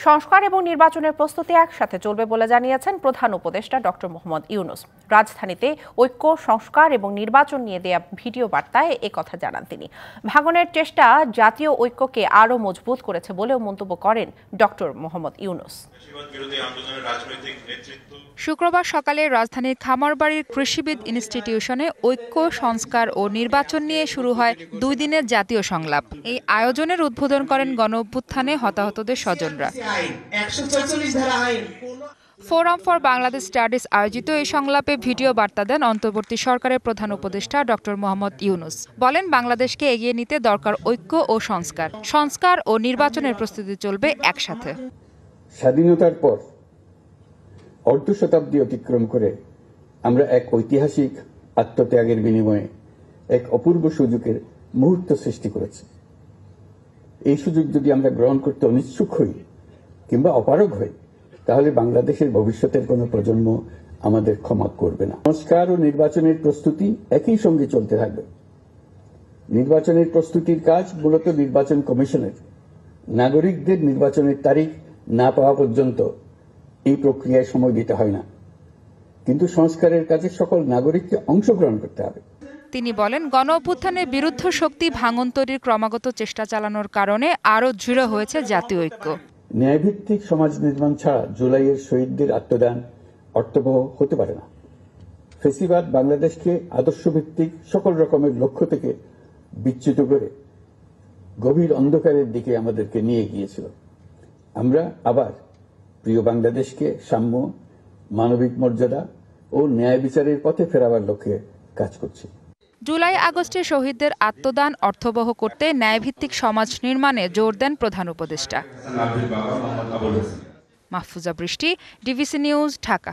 সংস্কার এবং নির্বাচনের প্রস্তুতি একসাথে চলবে বলে জানিয়েছেন প্রধান উপদেষ্টা ডক্টর মোহাম্মদ ইউনূস। রাজধানীতে ঐক্য, সংস্কার এবং নির্বাচন নিয়ে দেয়া ভিডিও বার্তায় একথা জানান তিনি। ভাঙনের চেষ্টা জাতীয় ঐক্যকে আরও মজবুত করেছে বলেও মন্তব্য করেন ডক্টর মোহাম্মদ ইউনূস। শুক্রবার সকালে রাজধানীর খামারবাড়ির কৃষিবিদ ইনস্টিটিউশনে ঐক্য, সংস্কার ও নির্বাচন নিয়ে শুরু হয় 2 দিনের জাতীয় সংলাপ। এই আয়োজনের উদ্বোধন করেন গণঅভ্যুত্থানে হতাহতদের স্বজনরা। ফোরাম ফর বাংলাদেশ স্টাডিজ আয়োজিত এই সংলাপে ভিডিও বার্তা দেন অন্তর্বর্তী সরকারের প্রধান উপদেষ্টা ডক্টর মোহাম্মদ ইউনূস। বলেন, বাংলাদেশকে এগিয়ে নিতে দরকার ঐক্য ও সংস্কার ও নির্বাচনের প্রস্তুতি চলবে একসাথে। স্বাধীনতার পর অর্ধ শতাব্দী অতিক্রম করে আমরা এক ঐতিহাসিক আত্মত্যাগের বিনিময়ে এক অপূর্ব সুযোগের মুহূর্ত সৃষ্টি করেছি। এই সুযোগ যদি আমরা গ্রহণ করতে অনিচ্ছুক হই কিংবা অপারগ হই, তাহলে বাংলাদেশের ভবিষ্যতের কোনো প্রজন্ম আমাদের ক্ষমা করবে না। সংস্কার ও নির্বাচনের প্রস্তুতি একই সঙ্গে চলতে থাকবে। নির্বাচনের প্রস্তুতির কাজ মূলত নির্বাচন কমিশনের। নাগরিকদের নির্বাচনের তারিখ না পাওয়া পর্যন্ত এই প্রক্রিয়ায় সময় দিতে হয় না, কিন্তু সংস্কারের কাজে সকল নাগরিককে অংশগ্রহণ করতে হবে। তিনি বলেন, গণঅভ্যুত্থানের বিরুদ্ধ শক্তি ভাঙন তৈরির ক্রমাগত চেষ্টা চালানোর কারণে আরও দৃঢ় হয়েছে জাতীয় ঐক্য। ন্যায়ভিত্তিক সমাজ নির্মাণ ছাড়া জুলাইয়ের শহীদদের আত্মদান অর্থবহ হতে পারে না। ফেসিবাদ বাংলাদেশকে আদর্শভিত্তিক সকল রকমের লক্ষ্য থেকে বিচ্যুত করে গভীর অন্ধকারের দিকে আমাদেরকে নিয়ে গিয়েছিল। আমরা আবার প্রিয় বাংলাদেশকে সাম্য, মানবিক মর্যাদা ও ন্যায় বিচারের পথে ফেরাবার লক্ষ্যে কাজ করছি। জুলাই আগস্টে শহীদদের আত্মদান অর্থবহ করতে ন্যায়ভিত্তিক সমাজ নির্মাণে জোর দেন প্রধান উপদেষ্টা। মাহফুজা বৃষ্টি, ডিভিসি নিউজ, ঢাকা।